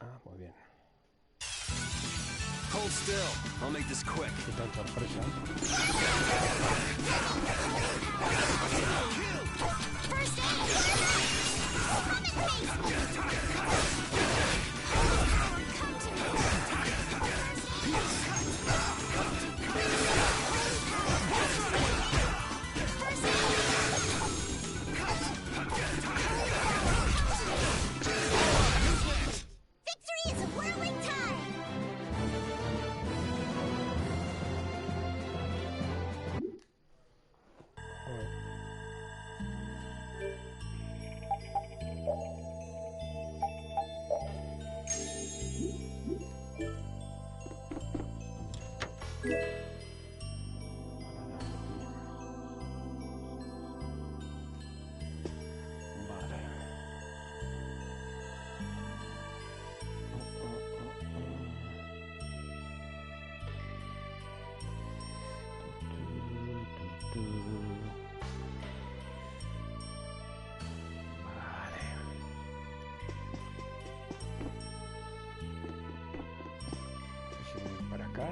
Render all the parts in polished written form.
Ah, muy bien. Hold still. I'll make this quick. Qué tan sorpresa. First aid! Victory is a whirling tide! O ir para acá.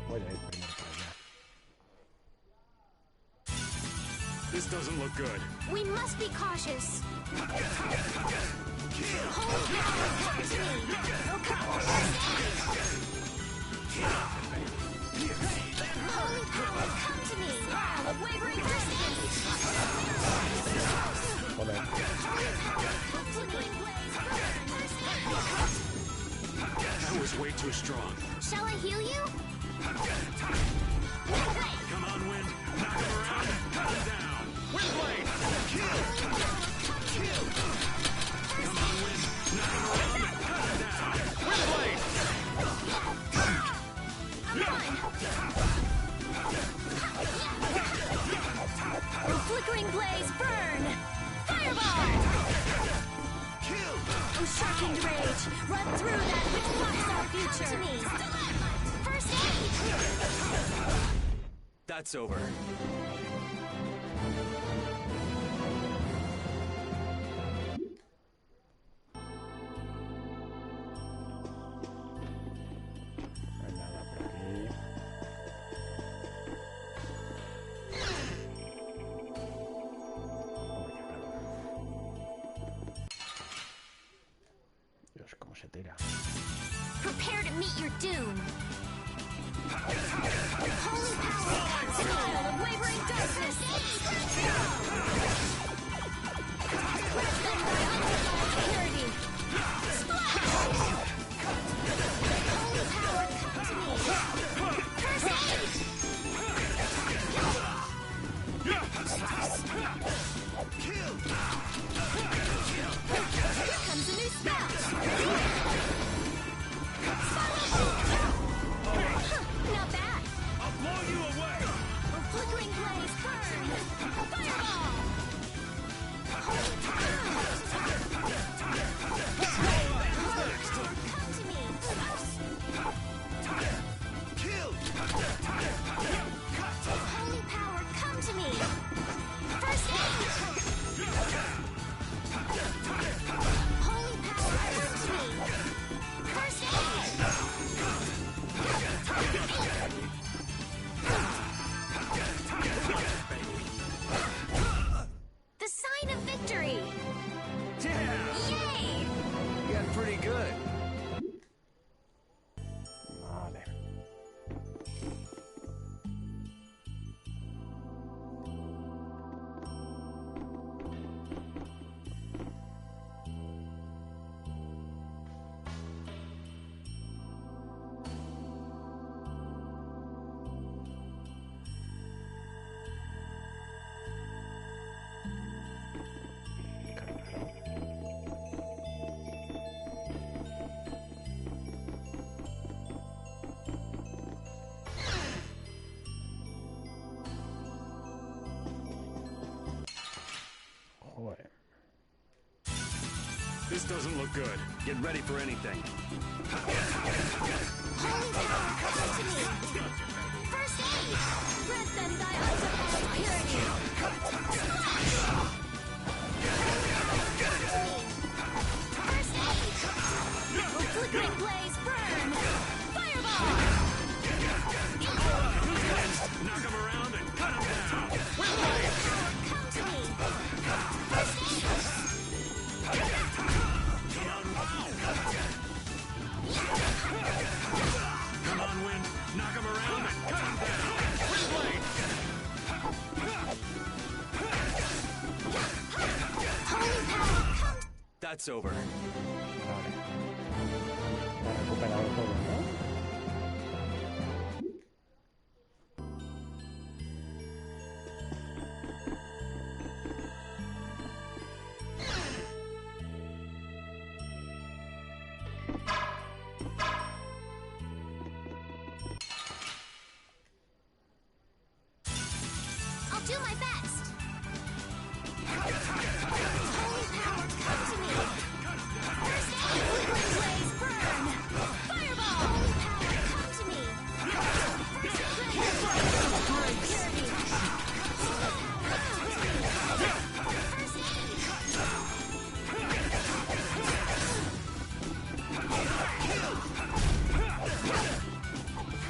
Voy a ir primero para allá. This doesn't look good. We must be cautious. Holy power, come to me! Holy power, come to me! Smile of wavering distance! Joder. Holy power, come to me! That was way too strong. Shall I heal you? Come on, Wind. Knock him around. Cut him down. Wind blade. Kill. Come on, Wind. Knock him around. Cut him down. Wind blade. I'm fine. Flickering blaze, burn! Fireball! Oh, shocking rage! Run through that which blocks our future! To me! First aid! That's over. No hay nada por aquí. Dios, cómo se tira. Prepare to meet your doom! Holy power! Smile of wavering darkness! Grab them by unresolved purity! Splash! Holy power, come to me! First aid! Here comes a new spell! Not bad! I'll blow you away. Flickering blaze, burn! Fireball! Holy power! Come to me! Holy power, come to me! First aid! Holy power, come to me! First aid! The sign of victory! Yeah. Yay! You got pretty good. Vale. Joder. This doesn't look good. Get ready for anything. Holy power, come to me! First aid! Grant them thy undefiled purity! Splash! Holy power, come to me! First aid! blaze, burn! Fireball! Knock him around and cut him down. Wind blade. Come to me! First aid! Come on, Wind. Knock him around and cut him down. Wind blade. Holy power, come to That's over. Vale. Ya he recuperado todo, ¿no? I'll do my best. Holy power, come to me. First aid, wind blaze, burn! Fireball! Holy power, come to me. First aid, purity. Holy power, come to me. First aid.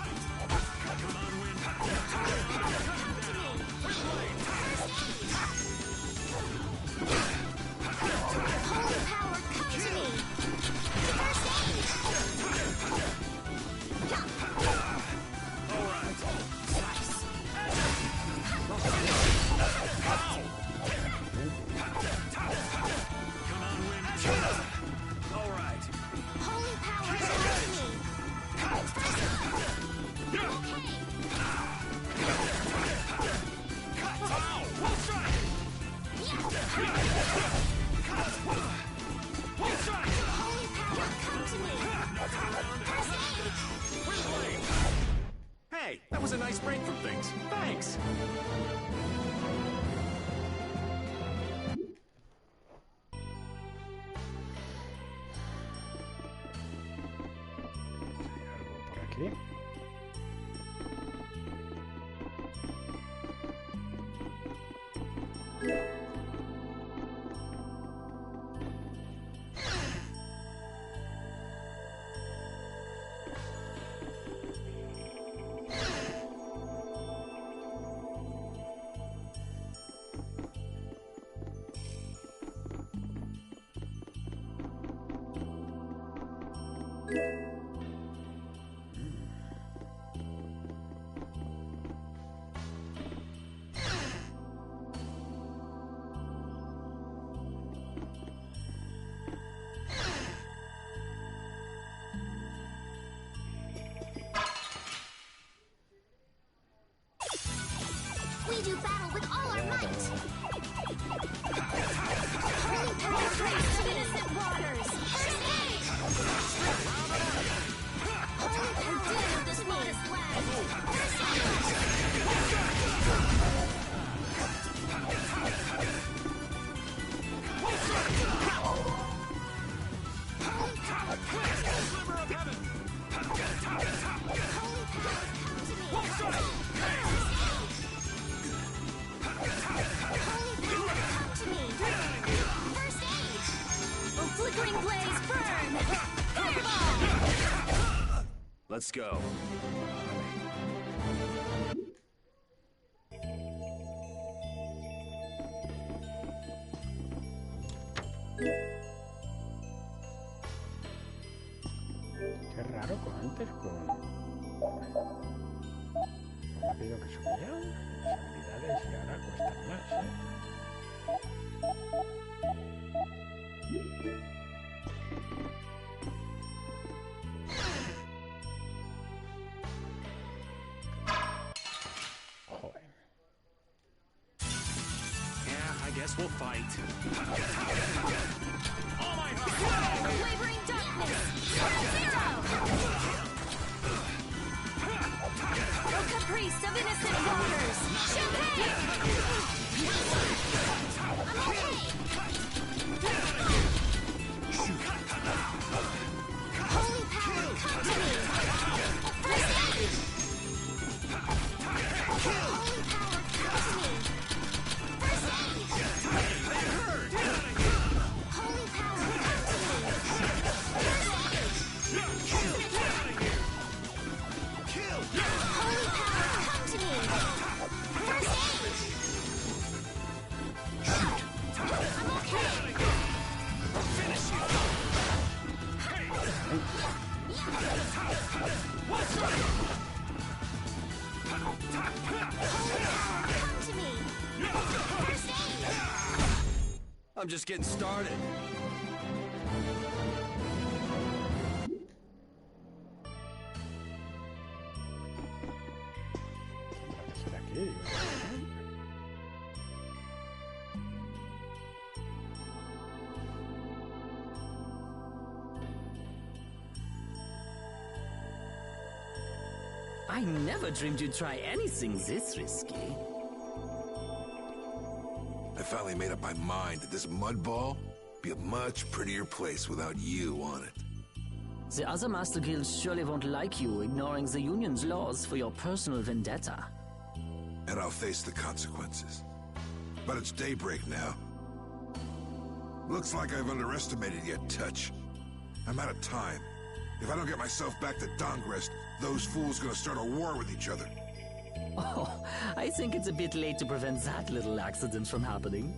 Holy power, come to me. First aid. Come on, Wind. All right. Holy power, come to me. First aid. Okay. Ow! Full strike. Full strike. Holy power, come to me. First aid. Wind blade. Hey, that was a nice break from things. Thanks. Algo por aquí. We do battle with all our might. Holy power, praise of innocent waters. First aid. Holy power, deal with this modest lad. First Holy power, come to me. Sliver of heaven. Holy power, come to me. First aid. Holy power, come to me. First aid. Oh, flickering blaze, burn. Fireball. Let's go. Qué raro con antes con lo rápido que subían las habilidades y ahora cuestan más, ¿eh? Joder. Yeah, I guess we'll fight. All my heart. Wavering darkness. Zero. Oh, caprice of innocent waters. Champagne. I'm okay. Holy power, come to me. First aid. Holy power, come to me. First aid. I'm just getting started. ¿Será aquí? I never dreamed you'd try anything this risky. I finally made up my mind that this mud ball be a much prettier place without you on it. The other Master Guilds surely won't like you ignoring the Union's laws for your personal vendetta. And I'll face the consequences. But it's daybreak now. Looks like I've underestimated your touch. I'm out of time. If I don't get myself back to Dongrest, those fools gonna start a war with each other. Oh, I think it's a bit late to prevent that little accident from happening.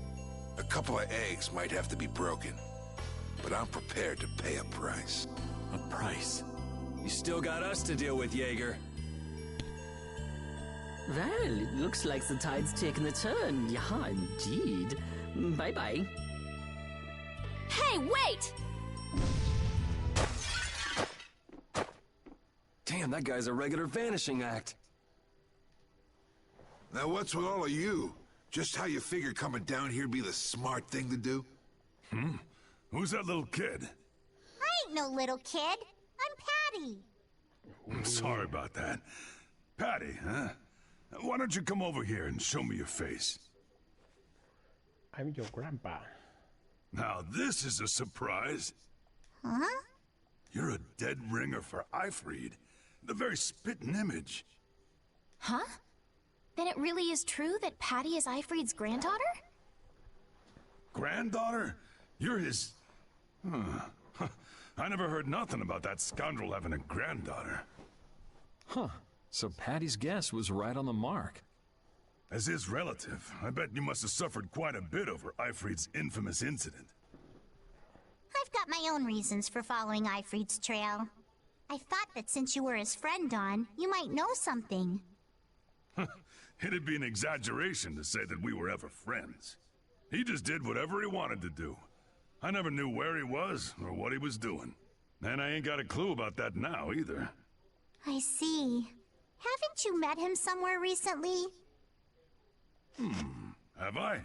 A couple of eggs might have to be broken, but I'm prepared to pay a price. A price? You still got us to deal with, Jaeger. Well, it looks like the tide's taken a turn. Yeah, indeed. Bye-bye. Hey, wait! Damn, that guy's a regular vanishing act. Now what's with all of you? Just how you figured coming down here'd be the smart thing to do? Who's that little kid? I ain't no little kid. I'm Patty. I'm sorry about that. Patty, huh? Why don't you come over here and show me your face? I'm your grandpa. Now this is a surprise. Huh? You're a dead ringer for Ifrid. The very spitting image. Huh? Then it really is true that Patty is Ifrid's granddaughter? Granddaughter? You're his... I never heard nothing about that scoundrel having a granddaughter. Huh. So Patty's guess was right on the mark. As his relative, I bet you must have suffered quite a bit over Ifrid's infamous incident. I've got my own reasons for following Ifrid's trail. I thought that since you were his friend, Dawn, you might know something. It'd be an exaggeration to say that we were ever friends. He just did whatever he wanted to do. I never knew where he was or what he was doing. And I ain't got a clue about that now either. I see. Haven't you met him somewhere recently? Have I?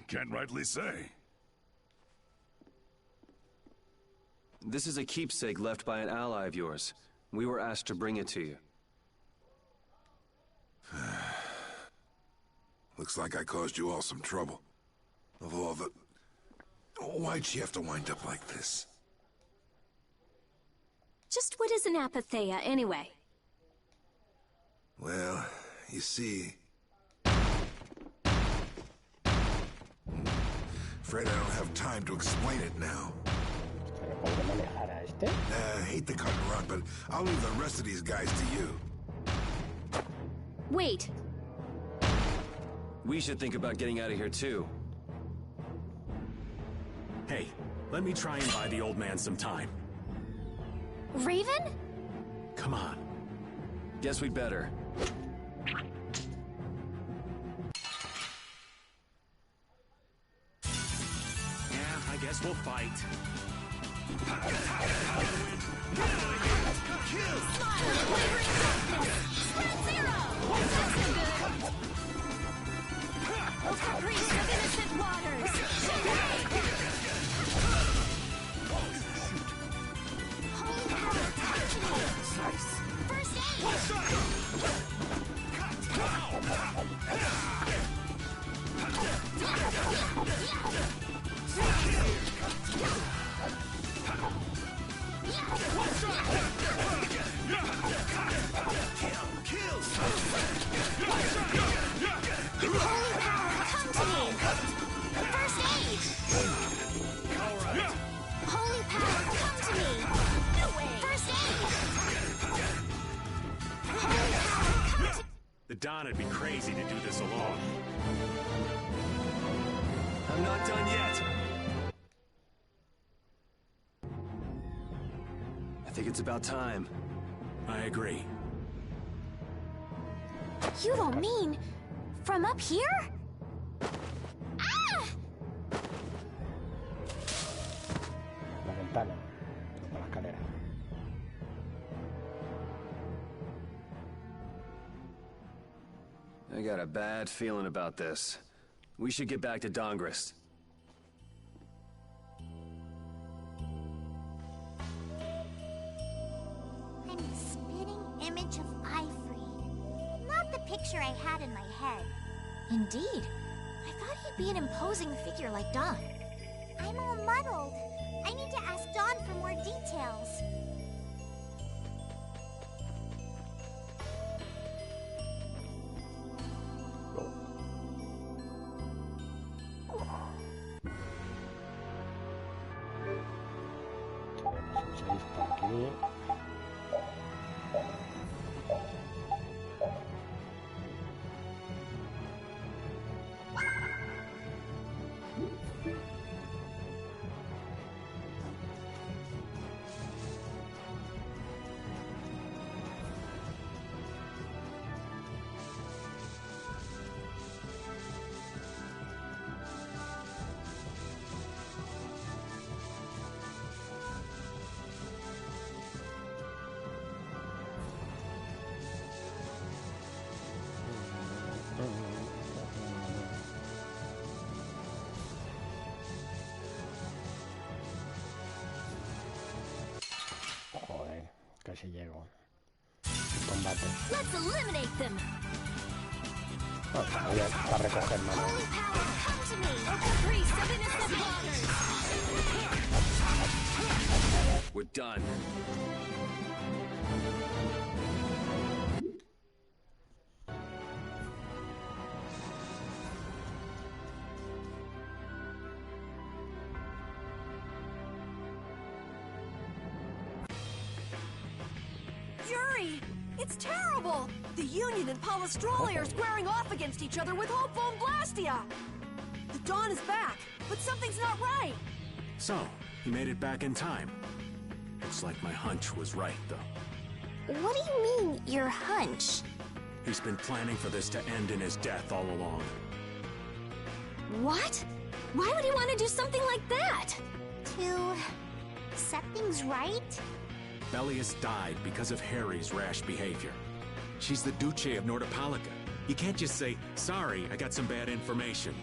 Can't rightly say. This is a keepsake left by an ally of yours. We were asked to bring it to you. Looks like I caused you all some trouble. Of all the... Why'd she have to wind up like this? Just what is an apatheia, anyway? Well, you see... Afraid I don't have time to explain it now. ¿Pero podré manejar a este? Hate to cut and run, but I'll leave the rest of these guys to you. Wait. We should think about getting out of here too. Hey, let me try and buy the old man some time. Raven? Come on. Guess we'd better. Yeah, I guess we'll fight. Ultra Priest of Innocent Waters! Holy power, First Holy power, come to me! No way! First aid! Holy power, come to... The Don would be crazy to do this alone. I'm not done yet. I think it's about time. I agree. You don't mean... from up here? Ah! escalera. I got a bad feeling about this. We should get back to Dongrist. An spitting image of Ifrid. Not the picture I had in my head. Indeed. I thought he'd be an imposing figure like Don. I'm all muddled. I need to ask Dawn for more details. Tenemos el 6 por aquí. Joder, casi llego. Combate. Let's eliminate them. Voy a recoger mano. Holy power, come to me! Priest of innocent waters. We're done. Yuri! It's terrible! The Union and Palestrole are squaring off against each other with Hopeful and Blastia! The Dawn is back, but something's not right! So, he made it back in time. Looks like my hunch was right, though. What do you mean, your hunch? He's been planning for this to end in his death all along. What? Why would he want to do something like that? To set things right? Bellius died because of Harry's rash behavior. She's the Duce of Nordapalica. You can't just say, sorry, I got some bad information.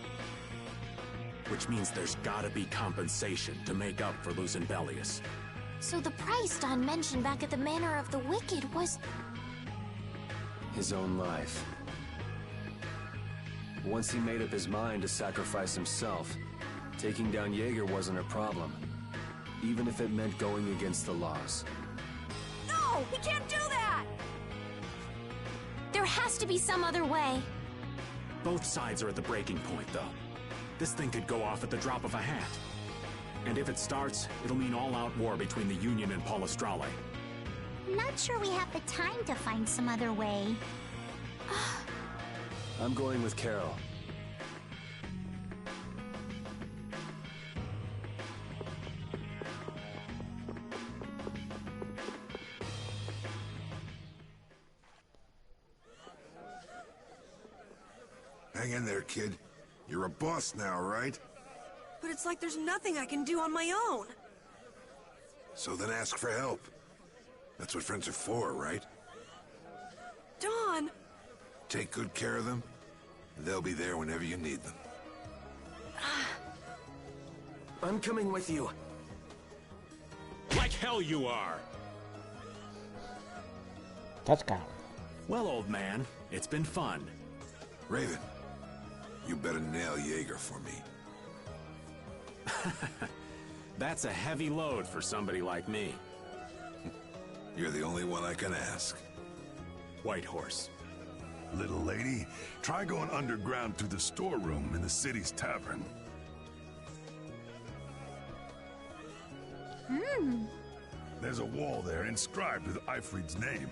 Which means there's gotta be compensation to make up for losing Bellius. So the price Don mentioned back at the Manor of the Wicked was... His own life. Once he made up his mind to sacrifice himself, taking down Jaeger wasn't a problem. Even if it meant going against the laws. No! He can't do that! There has to be some other way. Both sides are at the breaking point, though. This thing could go off at the drop of a hat. And if it starts, it'll mean all-out war between the Union and Palestrole. Not sure we have the time to find some other way. I'm going with Carol. Hang in there, kid. You're a boss now, right? But it's like there's nothing I can do on my own. So then ask for help. That's what friends are for, right? Dawn! Take good care of them, and they'll be there whenever you need them. I'm coming with you. Like hell you are! Tasca. Well, old man, it's been fun. Raven, you better nail Jaeger for me. That's a heavy load for somebody like me. You're the only one I can ask. White Horse. Little lady, try going underground through the storeroom in the city's tavern. There's a wall there inscribed with Ifrid's name.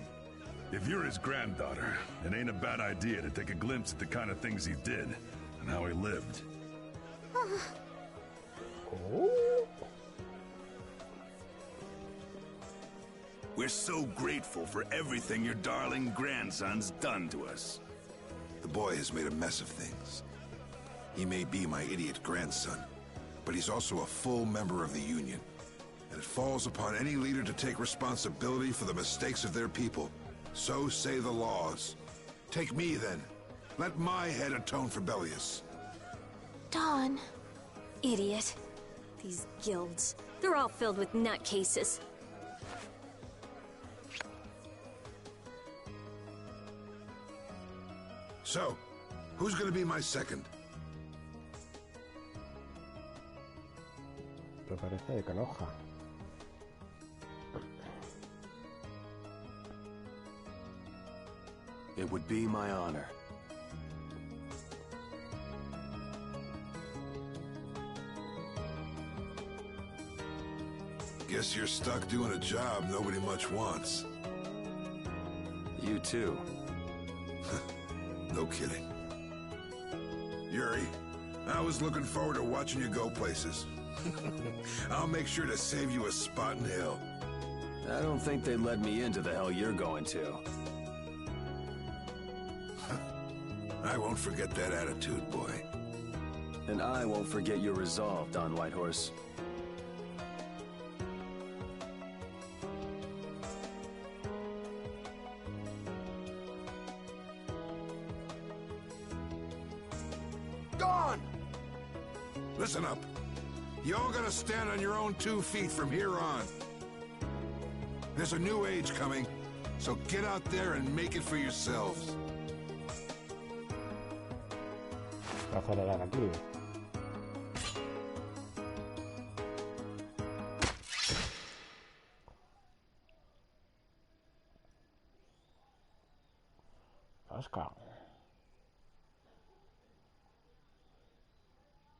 If you're his granddaughter, it ain't a bad idea to take a glimpse at the kind of things he did and how he lived. We're so grateful for everything your darling grandson's done to us. The boy has made a mess of things. He may be my idiot grandson, but he's also a full member of the Union. and it falls upon any leader to take responsibility for the mistakes of their people. So say the laws. Take me, then. Let my head atone for Bellius. Dawn. Idiot. These guilds. They're all filled with nutcases. So, who's gonna be my second? Pero parece de canoja. It would be my honor. Guess you're stuck doing a job nobody much wants. You too. No kidding. Yuri, I was looking forward to watching you go places. I'll make sure to save you a spot in hell. I don't think they'd let me into the hell you're going to. I won't forget that attitude, boy. And I won't forget your resolve, Don Whitehorse. Dawn! Listen up. Y'all gotta stand on your own 2 feet from here on. There's a new age coming, so get out there and make it for yourselves. Va a acelerar aquí. Oscar.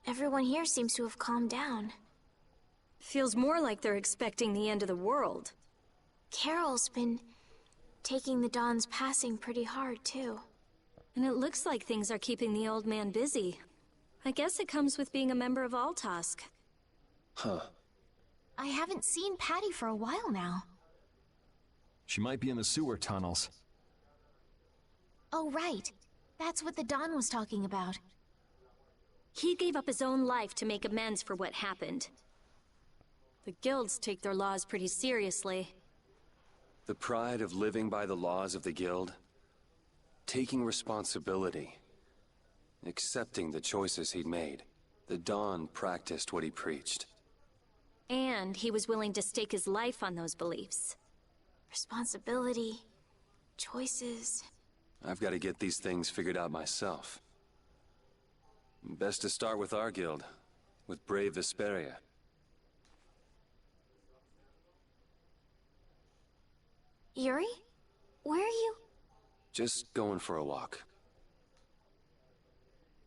Everyone here seems to have calmed down. Feels more like they're expecting the end of the world. Carol's been taking the Dawn's passing pretty hard, too. And it looks like things are keeping the old man busy. I guess it comes with being a member of Altosk. Huh. I haven't seen Patty for a while now. She might be in the sewer tunnels. Oh, right. That's what the Dawn was talking about. He gave up his own life to make amends for what happened. The guilds take their laws pretty seriously. The pride of living by the laws of the guild. Taking responsibility. Accepting the choices he'd made. The Dawn practiced what he preached. And he was willing to stake his life on those beliefs. Responsibility. Choices. I've got to get these things figured out myself. Best to start with our guild. With brave Vesperia. Yuri? Where are you? Just going for a walk.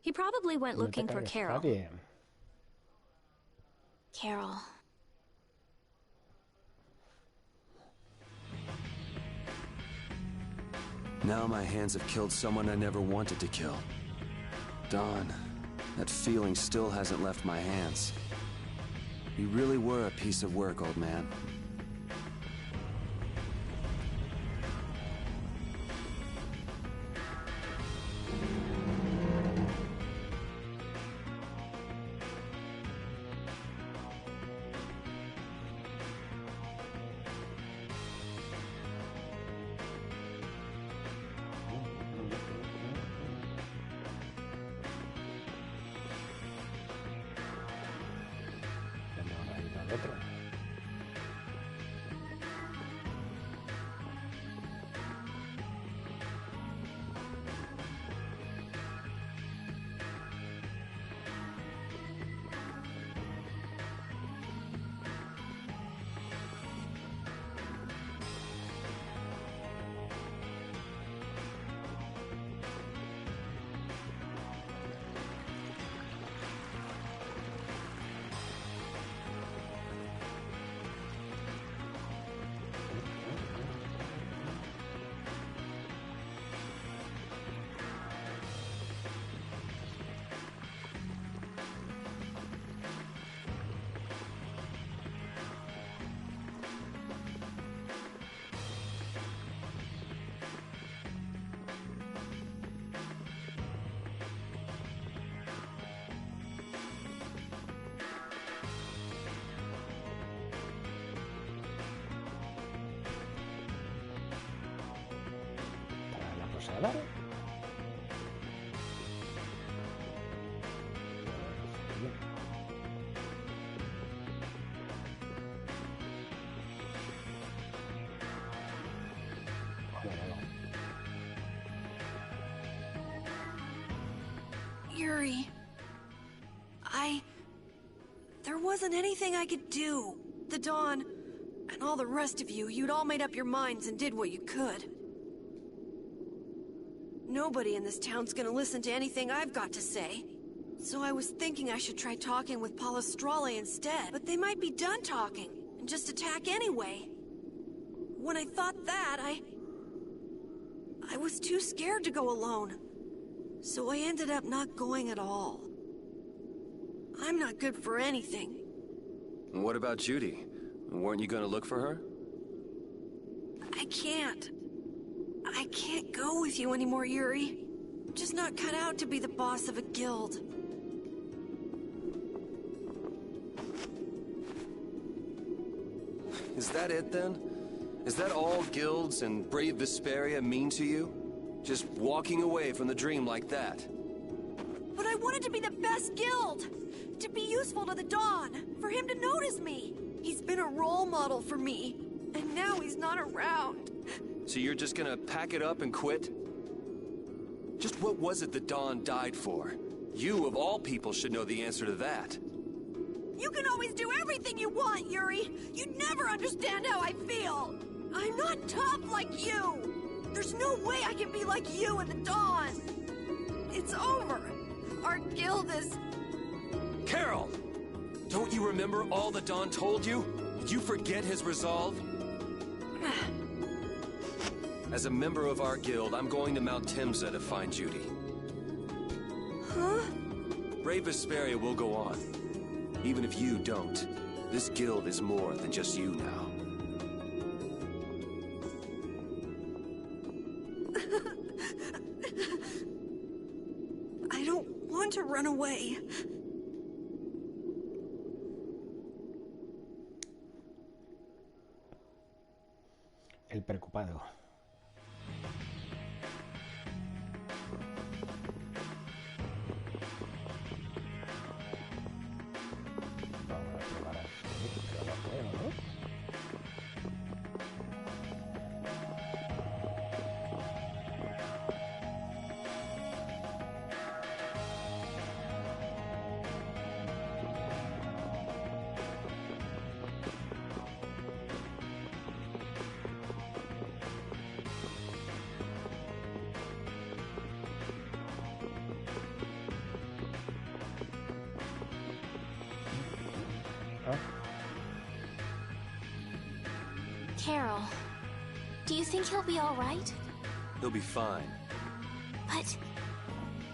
He probably went looking for Carol. Carol. Now my hands have killed someone I never wanted to kill. Dawn, that feeling still hasn't left my hands. You really were a piece of work, old man. posada. Yuri, there wasn't anything I could do. The Dawn, and all the rest of you, you'd all made up your minds and did what you could. Nobody in this town's gonna listen to anything I've got to say. So I was thinking I should try talking with Palestrale instead, but they might be done talking, and just attack anyway. When I thought that, I was too scared to go alone. So I ended up not going at all. I'm not good for anything. What about Judy? Weren't you gonna look for her? I can't. I can't go with you anymore, Yuri. I'm just not cut out to be the boss of a guild. Is that it then? Is that all guilds and brave Vesperia mean to you? Just walking away from the dream like that? But I wanted to be the best guild! To be useful to the Dawn! For him to notice me! He's been a role model for me, and now he's not around. So you're just gonna pack it up and quit? Just what was it the Dawn died for? You, of all people, should know the answer to that. You can always do everything you want, Yuri! You never understand how I feel! I'm not tough like you! There's no way I can be like you and the Dawn! It's over! Our guild is... Carol! Don't you remember all the Dawn told you? Did you forget his resolve? As a member of our guild, I'm going to Mount Timsa to find Judy. Huh? Brave Vesperia will go on. Even if you don't, this guild is more than just you now. I don't want to run away. El preocupado. Vamos a probar así, que lo creo, ¿no? Carol, do you think he'll be all right? He'll be fine. But...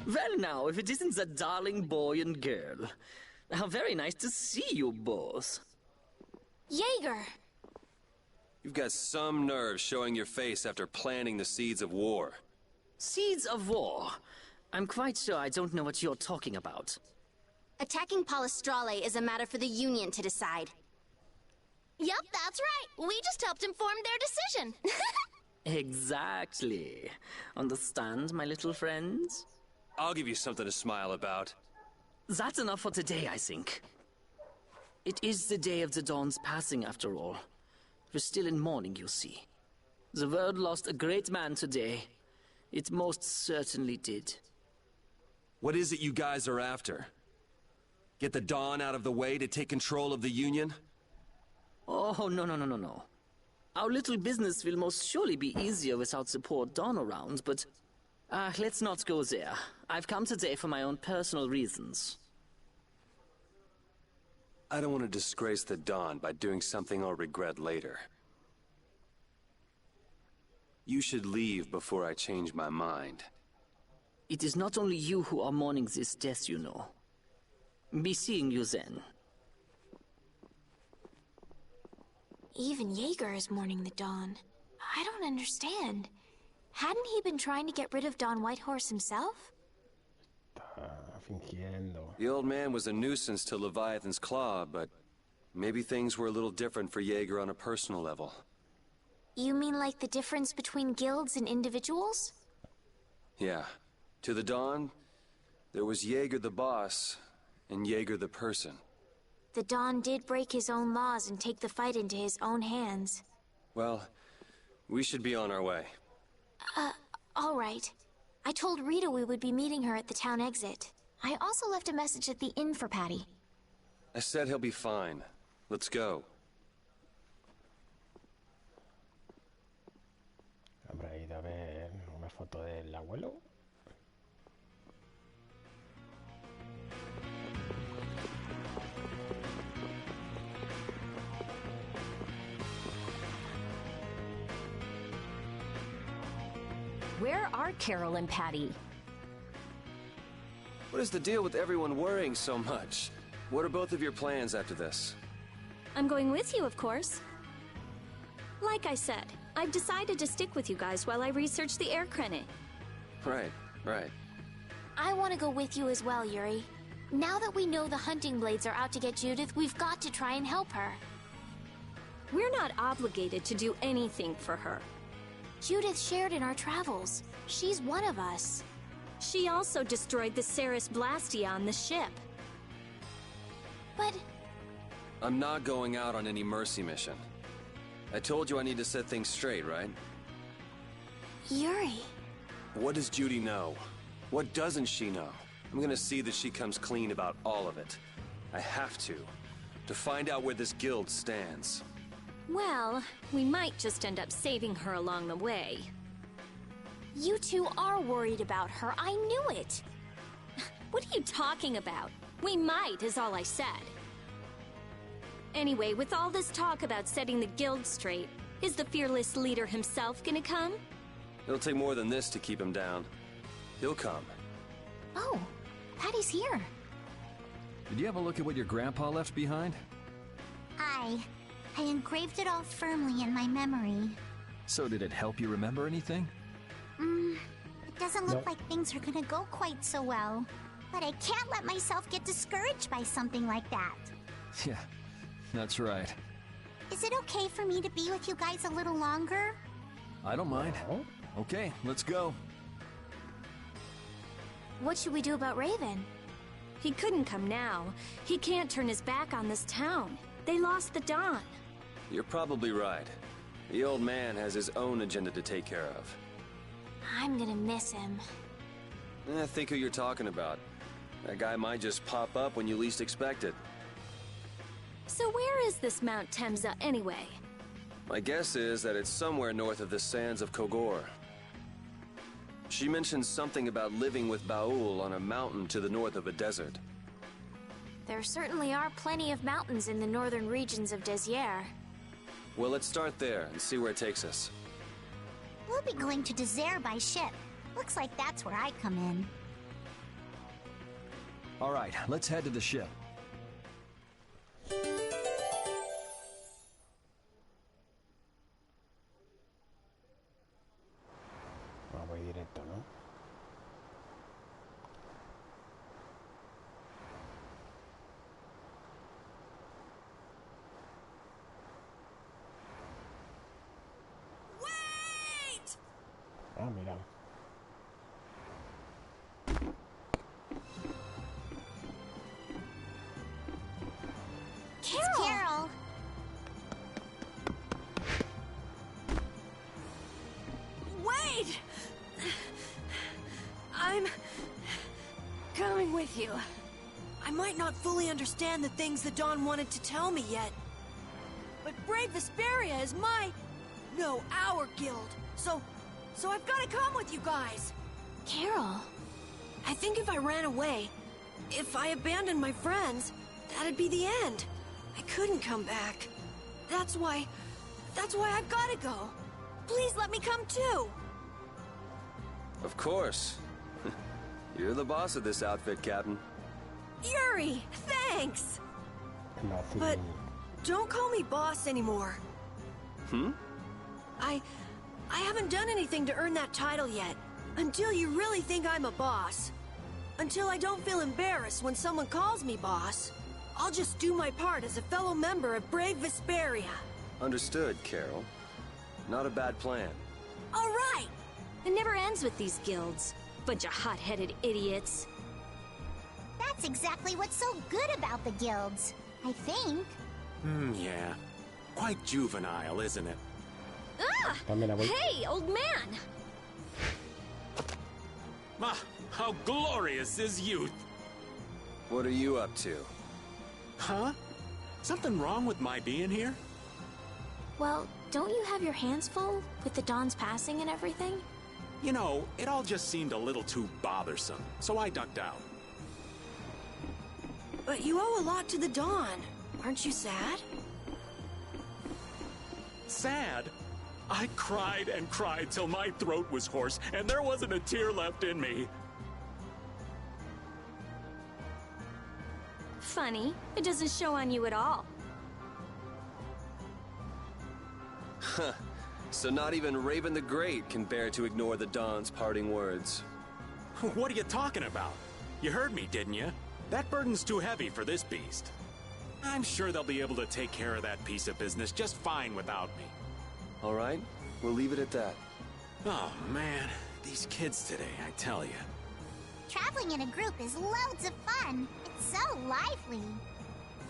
Well now, if it isn't that darling boy and girl. How very nice to see you both. Jaeger! You've got some nerve showing your face after planting the seeds of war. Seeds of war? I'm quite sure I don't know what you're talking about. Attacking Palestrale is a matter for the Union to decide. Yup, that's right. We just helped inform their decision. Exactly. Understand, my little friends? I'll give you something to smile about. That's enough for today, I think. It is the day of the Dawn's passing, after all. We're still in mourning, you see. The world lost a great man today. It most certainly did. What is it you guys are after? Get the Dawn out of the way to take control of the Union? Oh, no. Our little business will most surely be easier without support Dawn around, but... let's not go there. I've come today for my own personal reasons. I don't want to disgrace the Dawn by doing something I'll regret later. You should leave before I change my mind. It is not only you who are mourning this death, you know. Be seeing you then. Even Jaeger is mourning the Dawn. I don't understand. Hadn't he been trying to get rid of Don Whitehorse himself? Fingiendo. The old man was a nuisance to Leviathan's Claw, but maybe things were a little different for Jaeger on a personal level. You mean like the difference between guilds and individuals? Yeah. To the Dawn, there was Jaeger the boss, and Jaeger the person. The Dawn did break his own laws and take the fight into his own hands. Well, we should be on our way. All right. I told Rita we would be meeting her at the town exit. I also left a message at the inn for Patty. I said he'll be fine. Let's go. Habrá ido a ver una foto del abuelo. Where are Carol and Patty? What is the deal with everyone worrying so much? What are both of your plans after this? I'm going with you, of course. Like I said, I've decided to stick with you guys while I research the air crennet. Right. I want to go with you as well, Yuri. Now that we know the hunting blades are out to get Judith, we've got to try and help her. We're not obligated to do anything for her. Judith shared in our travels. She's one of us. She also destroyed the Ceres Blastia on the ship. But... I'm not going out on any mercy mission. I told you I need to set things straight, right? Yuri... What does Judy know? What doesn't she know? I'm gonna see that she comes clean about all of it. I have to find out where this guild stands. Well, we might just end up saving her along the way. You two are worried about her. I knew it. What are you talking about? We might, is all I said. Anyway, with all this talk about setting the guild straight, is the fearless leader himself gonna come? It'll take more than this to keep him down. He'll come. Oh, Patty's here. Did you have a look at what your grandpa left behind? I engraved it all firmly in my memory. So did it help you remember anything? It doesn't look like things are gonna go quite so well. But I can't let myself get discouraged by something like that. Yeah, that's right. Is it okay for me to be with you guys a little longer? I don't mind. Okay, let's go. What should we do about Raven? He couldn't come now. He can't turn his back on this town. They lost the Dawn. You're probably right. The old man has his own agenda to take care of. I'm gonna miss him. Think who you're talking about. That guy might just pop up when you least expect it. So where is this Mount Temza anyway? My guess is that it's somewhere north of the sands of Kogor. She mentioned something about living with Baul on a mountain to the north of a desert. There certainly are plenty of mountains in the northern regions of Desier. Well, let's start there and see where it takes us. We'll be going to Désert by ship. Looks like that's where I come in. All right, let's head to the ship. Voy directo, ¿no? Wait! Ah, mira. Carol! Wait! I'm coming with you. I might not fully understand the things that Dawn wanted to tell me yet. But Brave Vesperia is our guild. So I've got to come with you guys. Carol! I think if I ran away, if I abandoned my friends, that'd be the end. I couldn't come back. That's why I've got to go. Please let me come too. Of course. You're the boss of this outfit, Captain. Yuri, thanks. Nothing. But don't call me boss anymore. I haven't done anything to earn that title yet. Until you really think I'm a boss. Until I don't feel embarrassed when someone calls me boss. I'll just do my part as a fellow member of Brave Vesperia. Understood, Carol. Not a bad plan. All right. It never ends with these guilds. Bunch of hot-headed idiots. That's exactly what's so good about the guilds, I think. Yeah. Quite juvenile, isn't it? Ah! Hey, old man! Ah, how glorious is youth! What are you up to? Huh? Something wrong with my being here? Well, don't you have your hands full with the Dawn's passing and everything? You know, it all just seemed a little too bothersome, so I ducked out. But you owe a lot to the Dawn. Aren't you sad? Sad? I cried and cried till my throat was hoarse, and there wasn't a tear left in me. Funny, it doesn't show on you at all. Huh. So not even Raven the Great can bear to ignore the Dawn's parting words. What are you talking about? You heard me, didn't you? That burden's too heavy for this beast. I'm sure they'll be able to take care of that piece of business just fine without me. All right, we'll leave it at that. Oh, man. These kids today, I tell you. Traveling in a group is loads of fun. It's so lively.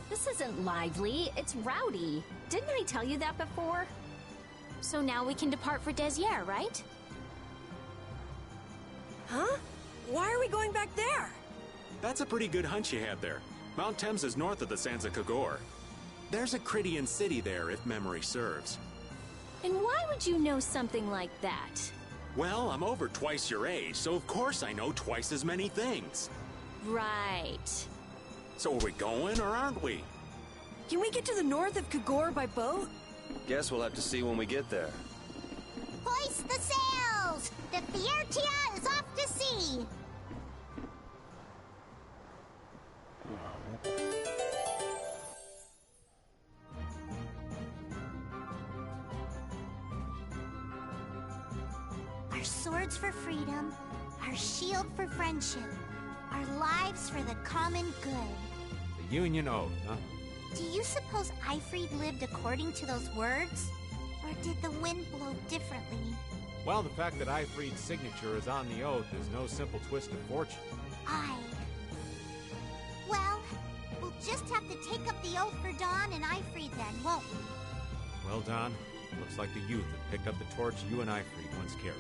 This isn't lively, it's rowdy. Didn't I tell you that before? So now we can depart for Desier, right? Huh? Why are we going back there? That's a pretty good hunch you had there. Mount Thames is north of the Sands of Kagor. There's a Krydian city there, if memory serves. And why would you know something like that? Well, I'm over twice your age, so of course I know twice as many things. Right. So are we going, or aren't we? Can we get to the north of Kagor by boat? Guess we'll have to see when we get there. Hoist the sails! The Fiertia is off to sea! Our swords for freedom, our shield for friendship, our lives for the common good. The Union Oath, huh? Do you suppose Eifried lived according to those words? Or did the wind blow differently? Well, the fact that Eifried's signature is on the oath is no simple twist of fortune. Aye. Well, we'll just have to take up the oath for Dawn and Eifried then, won't we? Well, Don, looks like the youth have picked up the torch you and Eifried once carried.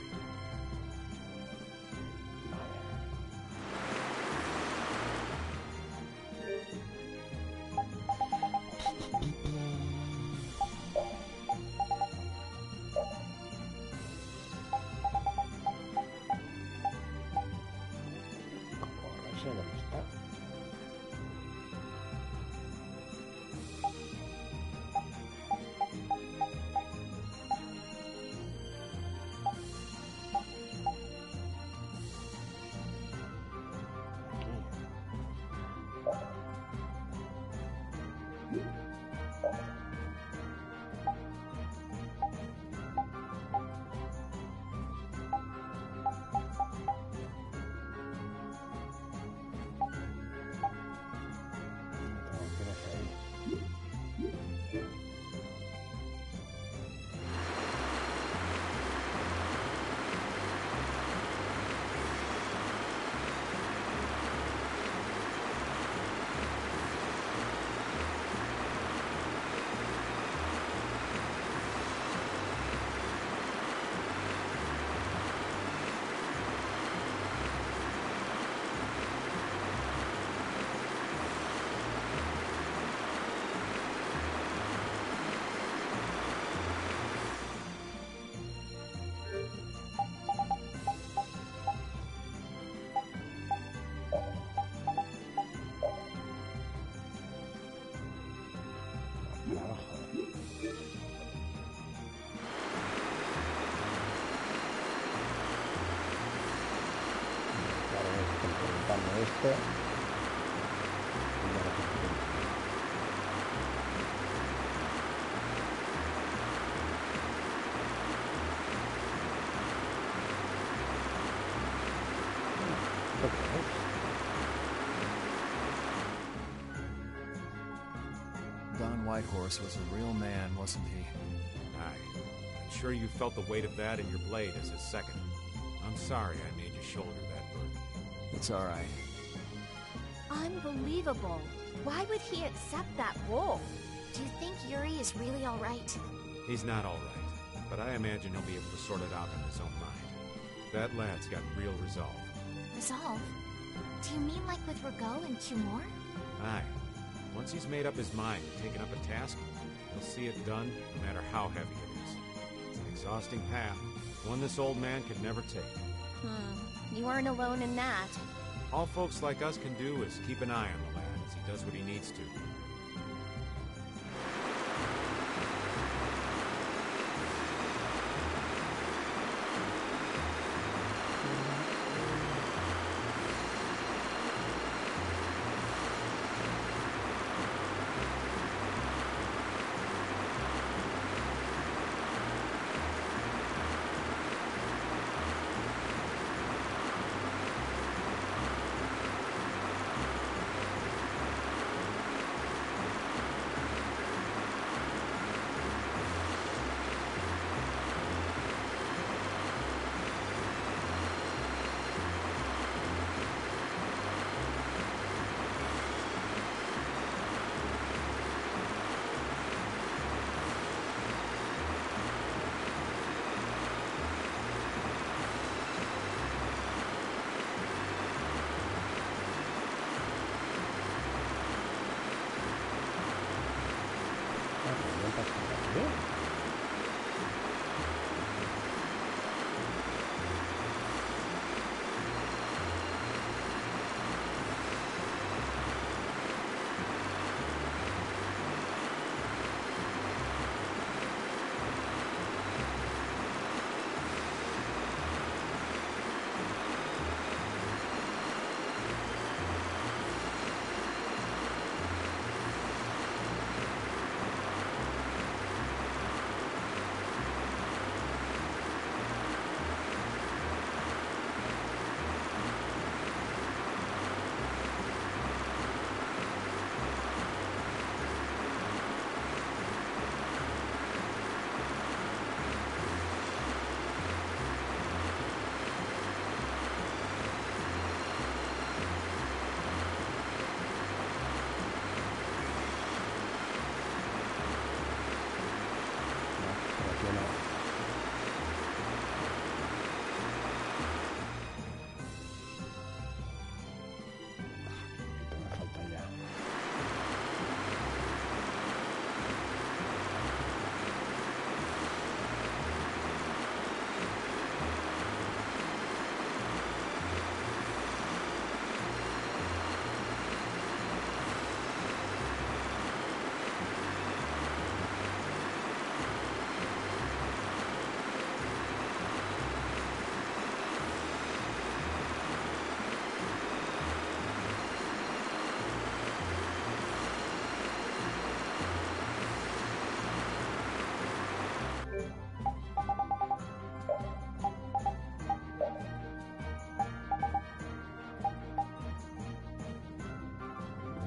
Este. Don Whitehorse was a real man, wasn't he? Aye. I'm sure you felt the weight of that in your blade as his second. I'm sorry I made you shoulder that It's all right. Unbelievable. Why would he accept that role? Do you think Yuri is really all right? He's not all right, but I imagine he'll be able to sort it out in his own mind. That lad's got real resolve. Resolve? Do you mean like with Rago and Cumore? Aye. Once he's made up his mind and taken up a task, he'll see it done no matter how heavy it is. It's an exhausting path, one this old man could never take. You aren't alone in that. All folks like us can do is keep an eye on the lad as he does what he needs to.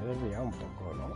Me he desviado un poco, ¿no?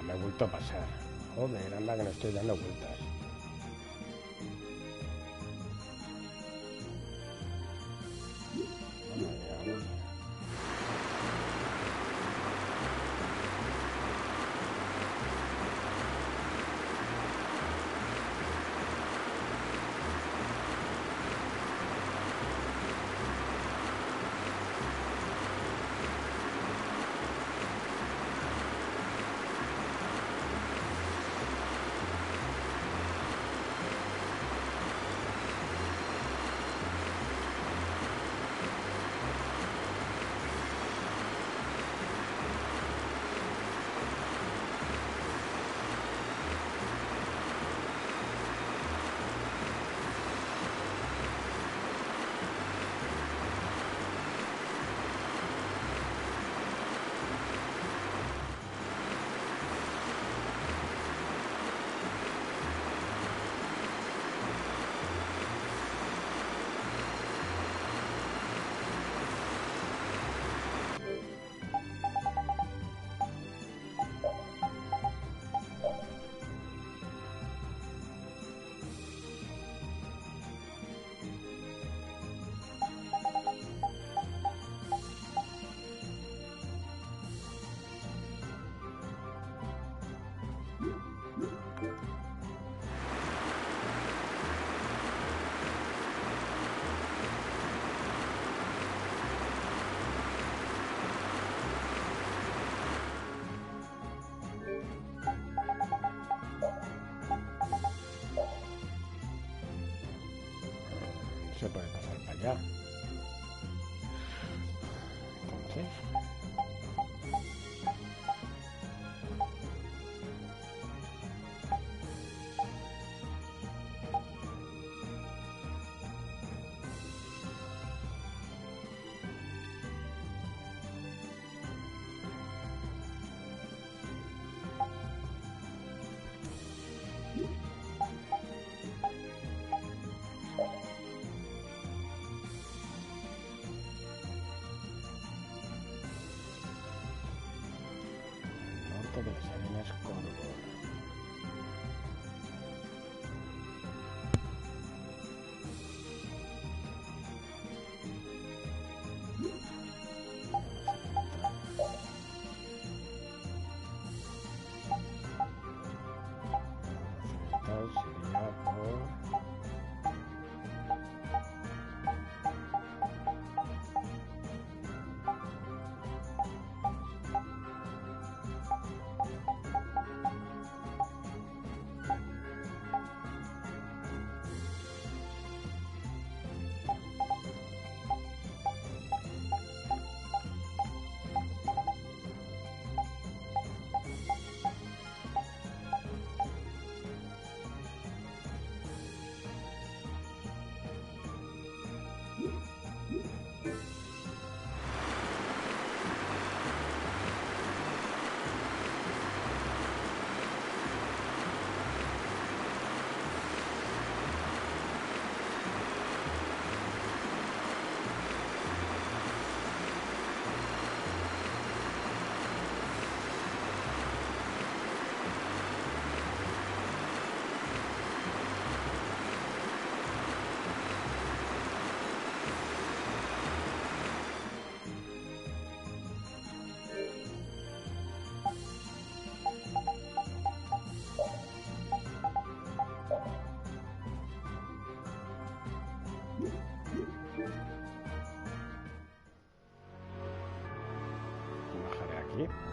me he vuelto a pasar. Joder, anda que no estoy dando vueltas. Se puede pasar para allá. Entonces... de las arenas Corvo. Sería por... Bajaré aquí.